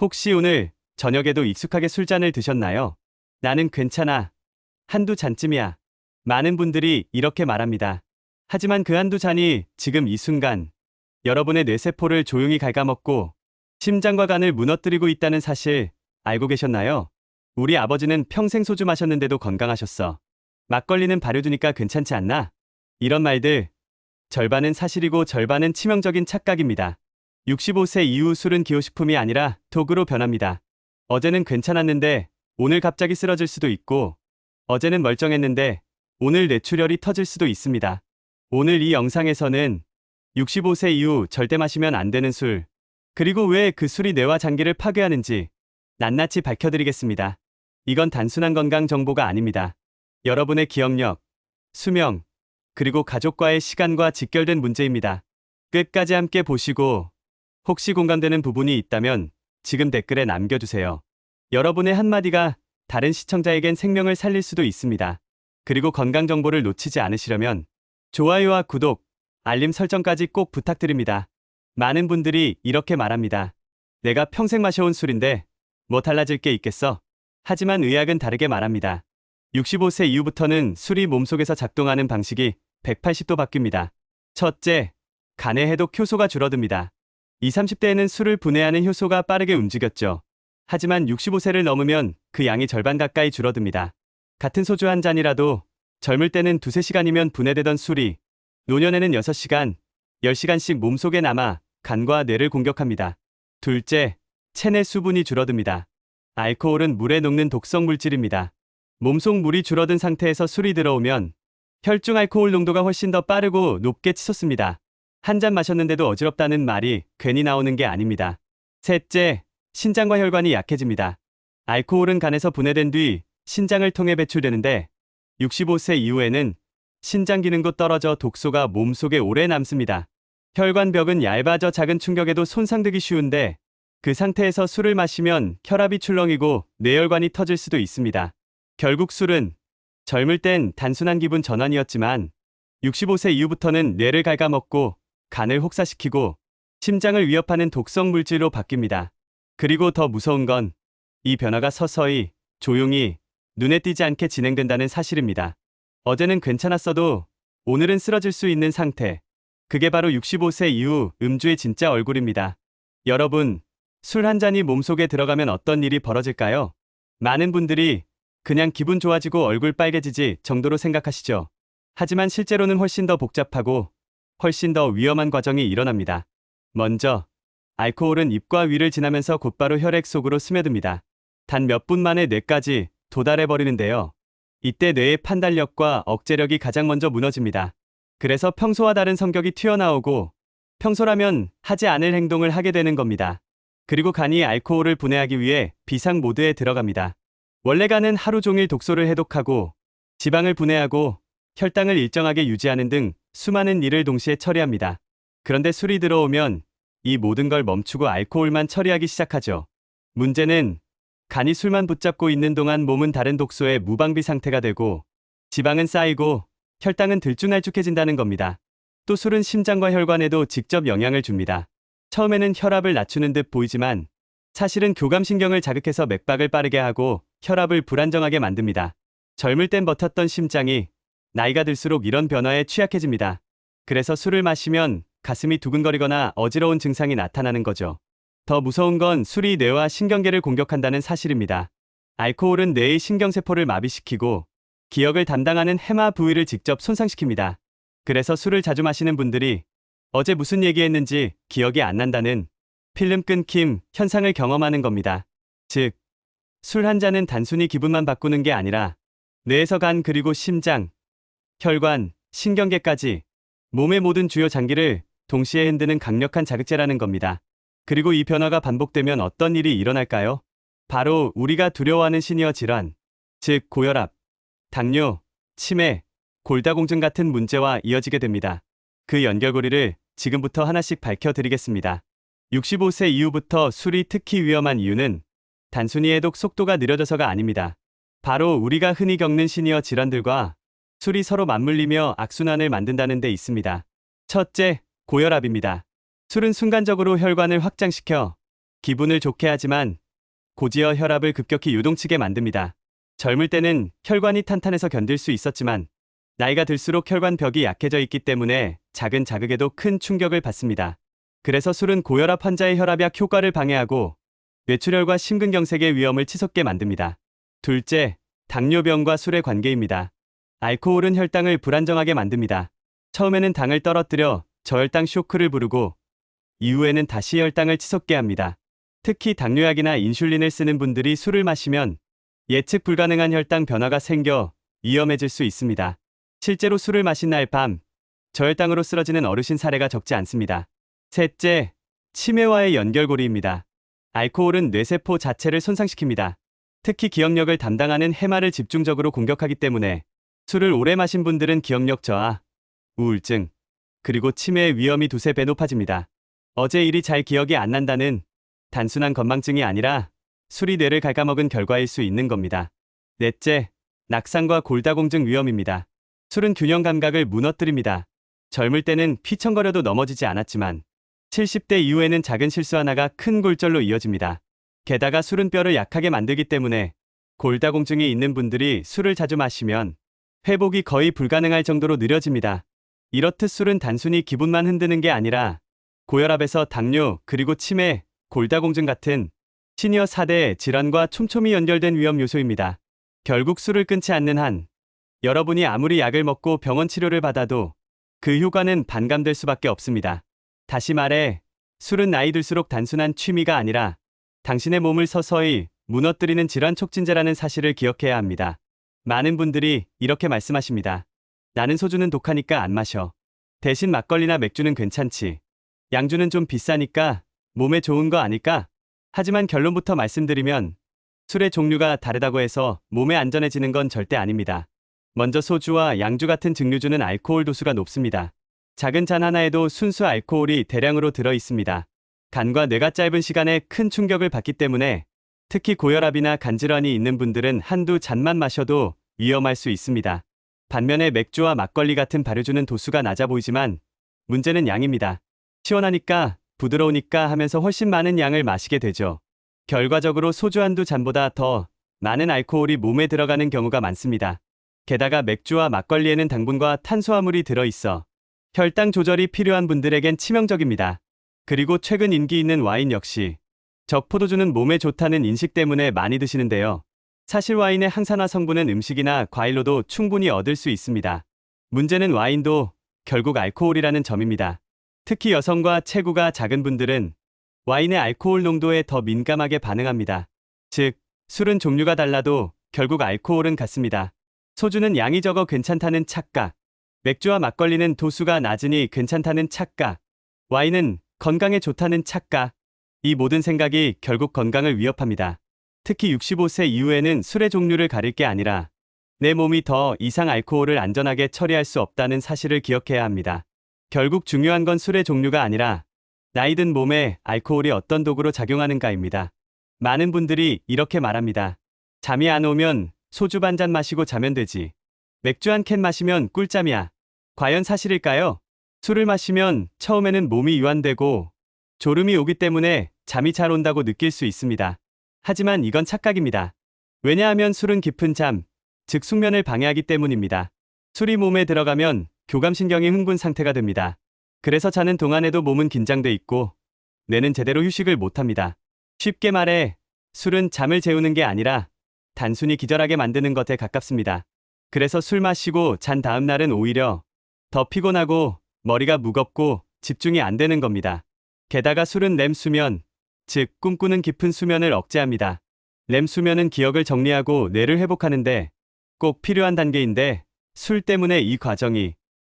혹시 오늘 저녁에도 익숙하게 술잔을 드셨나요? 나는 괜찮아. 한두 잔쯤이야. 많은 분들이 이렇게 말합니다. 하지만 그 한두 잔이 지금 이 순간 여러분의 뇌세포를 조용히 갉아먹고 심장과 간을 무너뜨리고 있다는 사실 알고 계셨나요? 우리 아버지는 평생 소주 마셨는데도 건강하셨어. 막걸리는 발효두니까 괜찮지 않나? 이런 말들, 절반은 사실이고 절반은 치명적인 착각입니다. 65세 이후 술은 기호식품이 아니라 도구로 변합니다. 어제는 괜찮았는데 오늘 갑자기 쓰러질 수도 있고, 어제는 멀쩡했는데 오늘 뇌출혈이 터질 수도 있습니다. 오늘 이 영상에서는 65세 이후 절대 마시면 안 되는 술, 그리고 왜 그 술이 뇌와 장기를 파괴하는지 낱낱이 밝혀드리겠습니다. 이건 단순한 건강 정보가 아닙니다. 여러분의 기억력, 수명, 그리고 가족과의 시간과 직결된 문제입니다. 끝까지 함께 보시고 혹시 공감되는 부분이 있다면 지금 댓글에 남겨주세요. 여러분의 한마디가 다른 시청자에겐 생명을 살릴 수도 있습니다. 그리고 건강 정보를 놓치지 않으시려면 좋아요와 구독, 알림 설정까지 꼭 부탁드립니다. 많은 분들이 이렇게 말합니다. 내가 평생 마셔온 술인데 뭐 달라질 게 있겠어? 하지만 의학은 다르게 말합니다. 65세 이후부터는 술이 몸속에서 작동하는 방식이 180도 바뀝니다. 첫째, 간의 해독 효소가 줄어듭니다. 20, 30대에는 술을 분해하는 효소가 빠르게 움직였죠. 하지만 65세를 넘으면 그 양이 절반 가까이 줄어듭니다. 같은 소주 한 잔이라도 젊을 때는 두세 시간이면 분해되던 술이 노년에는 6시간, 10시간씩 몸속에 남아 간과 뇌를 공격합니다. 둘째, 체내 수분이 줄어듭니다. 알코올은 물에 녹는 독성 물질입니다. 몸속 물이 줄어든 상태에서 술이 들어오면 혈중 알코올 농도가 훨씬 더 빠르고 높게 치솟습니다. 한 잔 마셨는데도 어지럽다는 말이 괜히 나오는 게 아닙니다. 셋째, 신장과 혈관이 약해집니다. 알코올은 간에서 분해된 뒤 신장을 통해 배출되는데 65세 이후에는 신장 기능도 떨어져 독소가 몸속에 오래 남습니다. 혈관벽은 얇아져 작은 충격에도 손상되기 쉬운데 그 상태에서 술을 마시면 혈압이 출렁이고 뇌혈관이 터질 수도 있습니다. 결국 술은 젊을 땐 단순한 기분 전환이었지만 65세 이후부터는 뇌를 갉아먹고 간을 혹사시키고 심장을 위협하는 독성 물질로 바뀝니다. 그리고 더 무서운 건 이 변화가 서서히, 조용히, 눈에 띄지 않게 진행된다는 사실입니다. 어제는 괜찮았어도 오늘은 쓰러질 수 있는 상태. 그게 바로 65세 이후 음주의 진짜 얼굴입니다. 여러분, 술 한 잔이 몸속에 들어가면 어떤 일이 벌어질까요? 많은 분들이 그냥 기분 좋아지고 얼굴 빨개지지 정도로 생각하시죠. 하지만 실제로는 훨씬 더 복잡하고 훨씬 더 위험한 과정이 일어납니다. 먼저, 알코올은 입과 위를 지나면서 곧바로 혈액 속으로 스며듭니다. 단 몇 분 만에 뇌까지 도달해버리는데요. 이때 뇌의 판단력과 억제력이 가장 먼저 무너집니다. 그래서 평소와 다른 성격이 튀어나오고 평소라면 하지 않을 행동을 하게 되는 겁니다. 그리고 간이 알코올을 분해하기 위해 비상 모드에 들어갑니다. 원래 간은 하루 종일 독소를 해독하고 지방을 분해하고 혈당을 일정하게 유지하는 등 수많은 일을 동시에 처리합니다. 그런데 술이 들어오면 이 모든 걸 멈추고 알코올만 처리하기 시작하죠. 문제는 간이 술만 붙잡고 있는 동안 몸은 다른 독소의 무방비 상태가 되고 지방은 쌓이고 혈당은 들쭉날쭉해진다는 겁니다. 또 술은 심장과 혈관에도 직접 영향을 줍니다. 처음에는 혈압을 낮추는 듯 보이지만 사실은 교감신경을 자극해서 맥박을 빠르게 하고 혈압을 불안정하게 만듭니다. 젊을 땐 버텼던 심장이 나이가 들수록 이런 변화에 취약해집니다. 그래서 술을 마시면 가슴이 두근거리거나 어지러운 증상이 나타나는 거죠. 더 무서운 건 술이 뇌와 신경계를 공격한다는 사실입니다. 알코올은 뇌의 신경세포를 마비시키고 기억을 담당하는 해마 부위를 직접 손상시킵니다. 그래서 술을 자주 마시는 분들이 어제 무슨 얘기했는지 기억이 안 난다는 필름 끊김 현상을 경험하는 겁니다. 즉, 술 한 잔은 단순히 기분만 바꾸는 게 아니라 뇌에서 간 그리고 심장, 혈관, 신경계까지 몸의 모든 주요 장기를 동시에 흔드는 강력한 자극제라는 겁니다. 그리고 이 변화가 반복되면 어떤 일이 일어날까요? 바로 우리가 두려워하는 시니어 질환, 즉 고혈압, 당뇨, 치매, 골다공증 같은 문제와 이어지게 됩니다. 그 연결고리를 지금부터 하나씩 밝혀드리겠습니다. 65세 이후부터 술이 특히 위험한 이유는 단순히 해독 속도가 느려져서가 아닙니다. 바로 우리가 흔히 겪는 시니어 질환들과 술이 서로 맞물리며 악순환을 만든다는 데 있습니다. 첫째, 고혈압입니다. 술은 순간적으로 혈관을 확장시켜 기분을 좋게 하지만 고지혈 혈압을 급격히 요동치게 만듭니다. 젊을 때는 혈관이 탄탄해서 견딜 수 있었지만 나이가 들수록 혈관 벽이 약해져 있기 때문에 작은 자극에도 큰 충격을 받습니다. 그래서 술은 고혈압 환자의 혈압약 효과를 방해하고 뇌출혈과 심근경색의 위험을 치솟게 만듭니다. 둘째, 당뇨병과 술의 관계입니다. 알코올은 혈당을 불안정하게 만듭니다. 처음에는 당을 떨어뜨려 저혈당 쇼크를 부르고 이후에는 다시 혈당을 치솟게 합니다. 특히 당뇨약이나 인슐린을 쓰는 분들이 술을 마시면 예측 불가능한 혈당 변화가 생겨 위험해질 수 있습니다. 실제로 술을 마신 날 밤 저혈당으로 쓰러지는 어르신 사례가 적지 않습니다. 셋째, 치매와의 연결고리입니다. 알코올은 뇌세포 자체를 손상시킵니다. 특히 기억력을 담당하는 해마를 집중적으로 공격하기 때문에 술을 오래 마신 분들은 기억력 저하, 우울증, 그리고 치매의 위험이 두세 배 높아집니다. 어제 일이 잘 기억이 안 난다는 단순한 건망증이 아니라 술이 뇌를 갉아먹은 결과일 수 있는 겁니다. 넷째, 낙상과 골다공증 위험입니다. 술은 균형 감각을 무너뜨립니다. 젊을 때는 휘청거려도 넘어지지 않았지만 70대 이후에는 작은 실수 하나가 큰 골절로 이어집니다. 게다가 술은 뼈를 약하게 만들기 때문에 골다공증이 있는 분들이 술을 자주 마시면 회복이 거의 불가능할 정도로 느려집니다. 이렇듯 술은 단순히 기분만 흔드는 게 아니라 고혈압에서 당뇨, 그리고 치매, 골다공증 같은 시니어 4대 질환과 촘촘히 연결된 위험 요소입니다. 결국 술을 끊지 않는 한 여러분이 아무리 약을 먹고 병원 치료를 받아도 그 효과는 반감될 수밖에 없습니다. 다시 말해, 술은 나이 들수록 단순한 취미가 아니라 당신의 몸을 서서히 무너뜨리는 질환 촉진제라는 사실을 기억해야 합니다. 많은 분들이 이렇게 말씀하십니다. 나는 소주는 독하니까 안 마셔. 대신 막걸리나 맥주는 괜찮지. 양주는 좀 비싸니까 몸에 좋은 거 아닐까? 하지만 결론부터 말씀드리면 술의 종류가 다르다고 해서 몸에 안전해지는 건 절대 아닙니다. 먼저 소주와 양주 같은 증류주는 알코올 도수가 높습니다. 작은 잔 하나에도 순수 알코올이 대량으로 들어 있습니다. 간과 뇌가 짧은 시간에 큰 충격을 받기 때문에 특히 고혈압이나 간질환이 있는 분들은 한두 잔만 마셔도 위험할 수 있습니다. 반면에 맥주와 막걸리 같은 발효주는 도수가 낮아 보이지만 문제는 양입니다. 시원하니까, 부드러우니까 하면서 훨씬 많은 양을 마시게 되죠. 결과적으로 소주 한두 잔보다 더 많은 알코올이 몸에 들어가는 경우가 많습니다. 게다가 맥주와 막걸리에는 당분과 탄수화물이 들어있어 혈당 조절이 필요한 분들에겐 치명적입니다. 그리고 최근 인기 있는 와인 역시 적포도주는 몸에 좋다는 인식 때문에 많이 드시는데요. 사실 와인의 항산화 성분은 음식이나 과일로도 충분히 얻을 수 있습니다. 문제는 와인도 결국 알코올이라는 점입니다. 특히 여성과 체구가 작은 분들은 와인의 알코올 농도에 더 민감하게 반응합니다. 즉, 술은 종류가 달라도 결국 알코올은 같습니다. 소주는 양이 적어 괜찮다는 착각, 맥주와 막걸리는 도수가 낮으니 괜찮다는 착각, 와인은 건강에 좋다는 착각, 이 모든 생각이 결국 건강을 위협합니다. 특히 65세 이후에는 술의 종류를 가릴 게 아니라 내 몸이 더 이상 알코올을 안전하게 처리할 수 없다는 사실을 기억해야 합니다. 결국 중요한 건 술의 종류가 아니라 나이 든 몸에 알코올이 어떤 도구로 작용하는가입니다. 많은 분들이 이렇게 말합니다. 잠이 안 오면 소주 반 잔 마시고 자면 되지. 맥주 한 캔 마시면 꿀잠이야. 과연 사실일까요? 술을 마시면 처음에는 몸이 유한되고 졸음이 오기 때문에 잠이 잘 온다고 느낄 수 있습니다. 하지만 이건 착각입니다. 왜냐하면 술은 깊은 잠, 즉 숙면을 방해하기 때문입니다. 술이 몸에 들어가면 교감신경이 흥분 상태가 됩니다. 그래서 자는 동안에도 몸은 긴장돼 있고 뇌는 제대로 휴식을 못합니다. 쉽게 말해 술은 잠을 재우는 게 아니라 단순히 기절하게 만드는 것에 가깝습니다. 그래서 술 마시고 잔 다음 날은 오히려 더 피곤하고 머리가 무겁고 집중이 안 되는 겁니다. 게다가 술은 렘 수면, 즉 꿈꾸는 깊은 수면을 억제합니다. 렘 수면은 기억을 정리하고 뇌를 회복하는데 꼭 필요한 단계인데 술 때문에 이 과정이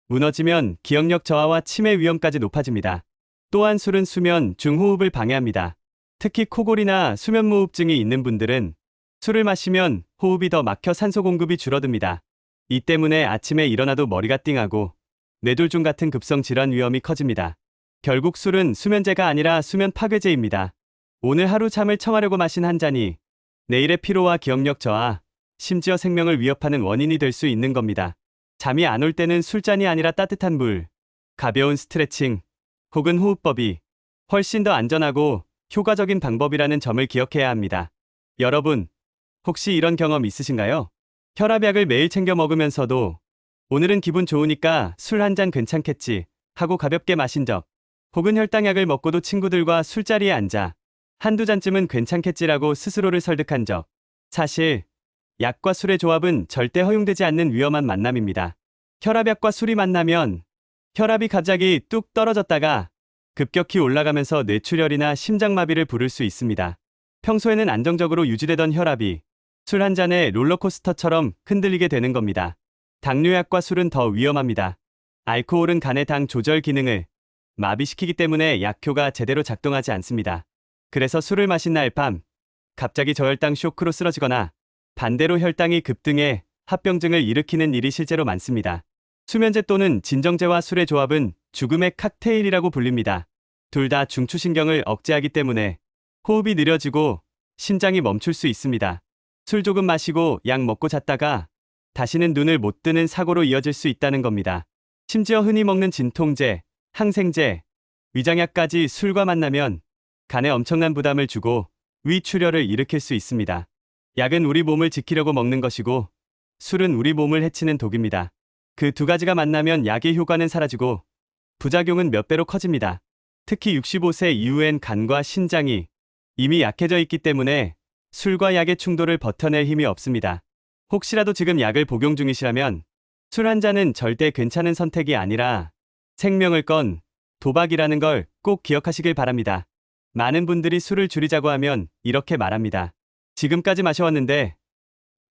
무너지면 기억력 저하와 치매 위험까지 높아집니다. 또한 술은 수면 중 호흡을 방해합니다. 특히 코골이나 수면무호흡증이 있는 분들은 술을 마시면 호흡이 더 막혀 산소 공급이 줄어듭니다. 이 때문에 아침에 일어나도 머리가 띵하고 뇌졸중 같은 급성 질환 위험이 커집니다. 결국 술은 수면제가 아니라 수면 파괴제입니다. 오늘 하루 잠을 청하려고 마신 한 잔이 내일의 피로와 기억력 저하, 심지어 생명을 위협하는 원인이 될 수 있는 겁니다. 잠이 안 올 때는 술잔이 아니라 따뜻한 물, 가벼운 스트레칭, 혹은 호흡법이 훨씬 더 안전하고 효과적인 방법이라는 점을 기억해야 합니다. 여러분, 혹시 이런 경험 있으신가요? 혈압약을 매일 챙겨 먹으면서도 오늘은 기분 좋으니까 술 한 잔 괜찮겠지 하고 가볍게 마신 적, 혹은 혈당약을 먹고도 친구들과 술자리에 앉아 한두 잔쯤은 괜찮겠지라고 스스로를 설득한 적. 사실 약과 술의 조합은 절대 허용되지 않는 위험한 만남입니다. 혈압약과 술이 만나면 혈압이 갑자기 뚝 떨어졌다가 급격히 올라가면서 뇌출혈이나 심장마비를 부를 수 있습니다. 평소에는 안정적으로 유지되던 혈압이 술 한 잔에 롤러코스터처럼 흔들리게 되는 겁니다. 당뇨약과 술은 더 위험합니다. 알코올은 간의 당 조절 기능을 마비시키기 때문에 약효가 제대로 작동하지 않습니다. 그래서 술을 마신 날 밤 갑자기 저혈당 쇼크로 쓰러지거나 반대로 혈당이 급등해 합병증을 일으키는 일이 실제로 많습니다. 수면제 또는 진정제와 술의 조합은 죽음의 칵테일이라고 불립니다. 둘 다 중추신경을 억제하기 때문에 호흡이 느려지고 심장이 멈출 수 있습니다. 술 조금 마시고 약 먹고 잤다가 다시는 눈을 못 뜨는 사고로 이어질 수 있다는 겁니다. 심지어 흔히 먹는 진통제, 항생제, 위장약까지 술과 만나면 간에 엄청난 부담을 주고 위출혈을 일으킬 수 있습니다. 약은 우리 몸을 지키려고 먹는 것이고 술은 우리 몸을 해치는 독입니다. 그 두 가지가 만나면 약의 효과는 사라지고 부작용은 몇 배로 커집니다. 특히 65세 이후엔 간과 신장이 이미 약해져 있기 때문에 술과 약의 충돌을 버텨낼 힘이 없습니다. 혹시라도 지금 약을 복용 중이시라면 술 한 잔은 절대 괜찮은 선택이 아니라 생명을 건 도박이라는 걸 꼭 기억하시길 바랍니다. 많은 분들이 술을 줄이자고 하면 이렇게 말합니다. 지금까지 마셔왔는데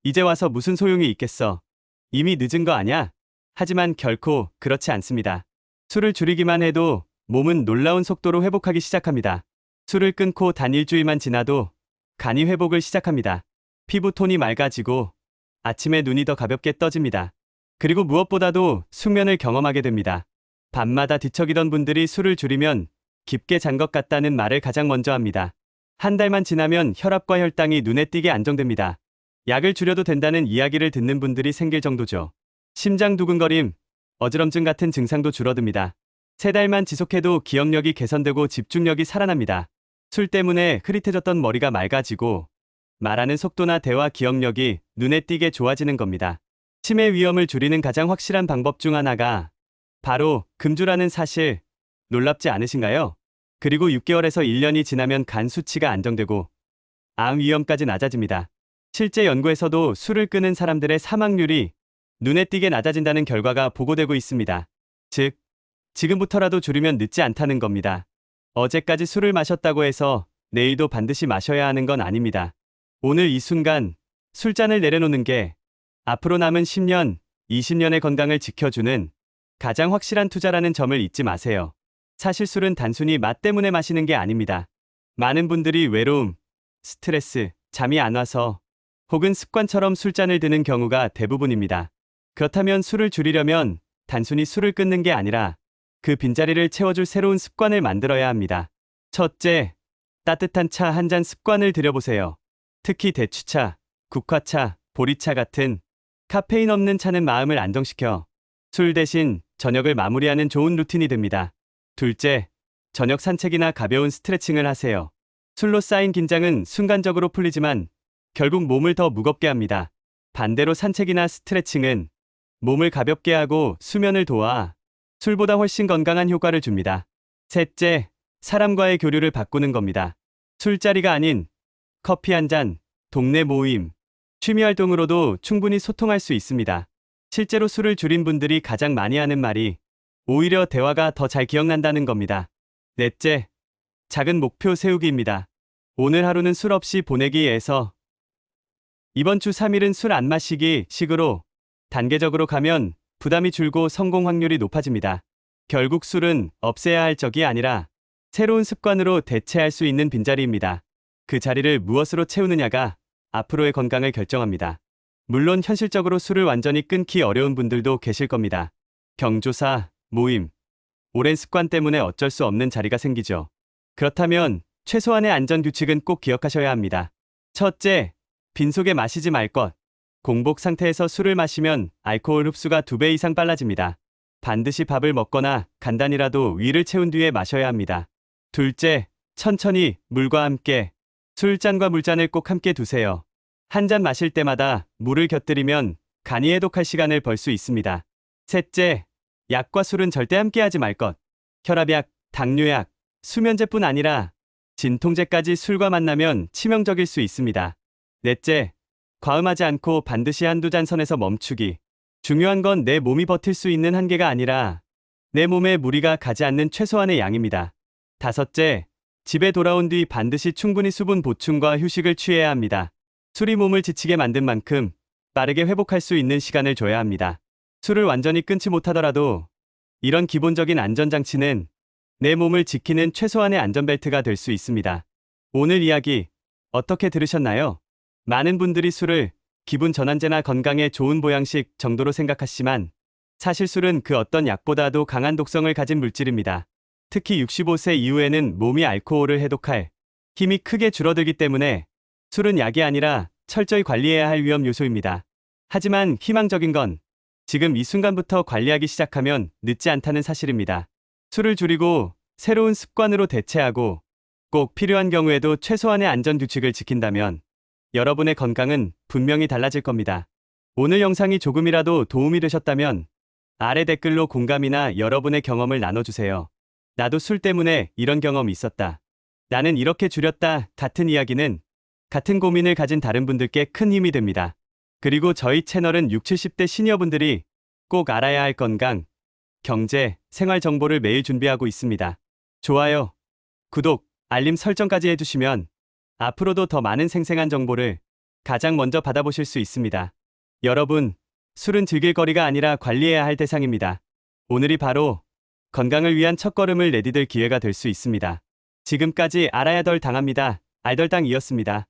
이제 와서 무슨 소용이 있겠어. 이미 늦은 거 아냐? 하지만 결코 그렇지 않습니다. 술을 줄이기만 해도 몸은 놀라운 속도로 회복하기 시작합니다. 술을 끊고 단 일주일만 지나도 간이 회복을 시작합니다. 피부 톤이 맑아지고 아침에 눈이 더 가볍게 떠집니다. 그리고 무엇보다도 숙면을 경험하게 됩니다. 밤마다 뒤척이던 분들이 술을 줄이면 깊게 잔 것 같다는 말을 가장 먼저 합니다. 한 달만 지나면 혈압과 혈당이 눈에 띄게 안정됩니다. 약을 줄여도 된다는 이야기를 듣는 분들이 생길 정도죠. 심장 두근거림, 어지럼증 같은 증상도 줄어듭니다. 3달만 지속해도 기억력이 개선되고 집중력이 살아납니다. 술 때문에 흐릿해졌던 머리가 맑아지고 말하는 속도나 대화 기억력이 눈에 띄게 좋아지는 겁니다. 치매 위험을 줄이는 가장 확실한 방법 중 하나가 바로 금주라는 사실, 놀랍지 않으신가요? 그리고 6개월에서 1년이 지나면 간 수치가 안정되고 암 위험까지 낮아집니다. 실제 연구에서도 술을 끊은 사람들의 사망률이 눈에 띄게 낮아진다는 결과가 보고되고 있습니다. 즉, 지금부터라도 줄이면 늦지 않다는 겁니다. 어제까지 술을 마셨다고 해서 내일도 반드시 마셔야 하는 건 아닙니다. 오늘 이 순간 술잔을 내려놓는 게 앞으로 남은 10년, 20년의 건강을 지켜주는 가장 확실한 투자라는 점을 잊지 마세요. 사실 술은 단순히 맛 때문에 마시는 게 아닙니다. 많은 분들이 외로움, 스트레스, 잠이 안 와서 혹은 습관처럼 술잔을 드는 경우가 대부분입니다. 그렇다면 술을 줄이려면 단순히 술을 끊는 게 아니라 그 빈자리를 채워줄 새로운 습관을 만들어야 합니다. 첫째, 따뜻한 차 한 잔 습관을 들여보세요. 특히 대추차, 국화차, 보리차 같은 카페인 없는 차는 마음을 안정시켜 술 대신 저녁을 마무리하는 좋은 루틴이 됩니다. 둘째, 저녁 산책이나 가벼운 스트레칭을 하세요. 술로 쌓인 긴장은 순간적으로 풀리지만 결국 몸을 더 무겁게 합니다. 반대로 산책이나 스트레칭은 몸을 가볍게 하고 수면을 도와 술보다 훨씬 건강한 효과를 줍니다. 셋째, 사람과의 교류를 바꾸는 겁니다. 술자리가 아닌 커피 한 잔, 동네 모임, 취미 활동으로도 충분히 소통할 수 있습니다. 실제로 술을 줄인 분들이 가장 많이 하는 말이 오히려 대화가 더 잘 기억난다는 겁니다. 넷째, 작은 목표 세우기입니다. 오늘 하루는 술 없이 보내기에서 이번 주 3일은 술 안 마시기 식으로 단계적으로 가면 부담이 줄고 성공 확률이 높아집니다. 결국 술은 없애야 할 적이 아니라 새로운 습관으로 대체할 수 있는 빈자리입니다. 그 자리를 무엇으로 채우느냐가 앞으로의 건강을 결정합니다. 물론 현실적으로 술을 완전히 끊기 어려운 분들도 계실 겁니다. 경조사, 모임, 오랜 습관 때문에 어쩔 수 없는 자리가 생기죠. 그렇다면 최소한의 안전 규칙은 꼭 기억하셔야 합니다. 첫째, 빈속에 마시지 말 것. 공복 상태에서 술을 마시면 알코올 흡수가 2배 이상 빨라집니다. 반드시 밥을 먹거나 간단히라도 위를 채운 뒤에 마셔야 합니다. 둘째, 천천히 물과 함께 술잔과 물잔을 꼭 함께 두세요. 한 잔 마실 때마다 물을 곁들이면 간이 해독할 시간을 벌 수 있습니다. 셋째, 약과 술은 절대 함께하지 말 것. 혈압약, 당뇨약, 수면제뿐 아니라 진통제까지 술과 만나면 치명적일 수 있습니다. 넷째, 과음하지 않고 반드시 한두 잔 선에서 멈추기. 중요한 건 내 몸이 버틸 수 있는 한계가 아니라 내 몸에 무리가 가지 않는 최소한의 양입니다. 다섯째, 집에 돌아온 뒤 반드시 충분히 수분 보충과 휴식을 취해야 합니다. 술이 몸을 지치게 만든 만큼 빠르게 회복할 수 있는 시간을 줘야 합니다. 술을 완전히 끊지 못하더라도 이런 기본적인 안전장치는 내 몸을 지키는 최소한의 안전벨트가 될 수 있습니다. 오늘 이야기 어떻게 들으셨나요? 많은 분들이 술을 기분 전환제나 건강에 좋은 보양식 정도로 생각하시지만 사실 술은 그 어떤 약보다도 강한 독성을 가진 물질입니다. 특히 65세 이후에는 몸이 알코올을 해독할 힘이 크게 줄어들기 때문에 술은 약이 아니라 철저히 관리해야 할 위험 요소입니다. 하지만 희망적인 건 지금 이 순간부터 관리하기 시작하면 늦지 않다는 사실입니다. 술을 줄이고 새로운 습관으로 대체하고 꼭 필요한 경우에도 최소한의 안전 규칙을 지킨다면 여러분의 건강은 분명히 달라질 겁니다. 오늘 영상이 조금이라도 도움이 되셨다면 아래 댓글로 공감이나 여러분의 경험을 나눠주세요. 나도 술 때문에 이런 경험이 있었다. 나는 이렇게 줄였다. 같은 이야기는 같은 고민을 가진 다른 분들께 큰 힘이 됩니다. 그리고 저희 채널은 60, 70대 시니어분들이 꼭 알아야 할 건강, 경제, 생활 정보를 매일 준비하고 있습니다. 좋아요, 구독, 알림 설정까지 해주시면 앞으로도 더 많은 생생한 정보를 가장 먼저 받아보실 수 있습니다. 여러분, 술은 즐길 거리가 아니라 관리해야 할 대상입니다. 오늘이 바로 건강을 위한 첫걸음을 내디딜 기회가 될 수 있습니다. 지금까지 알아야 덜 당합니다. 알덜당이었습니다.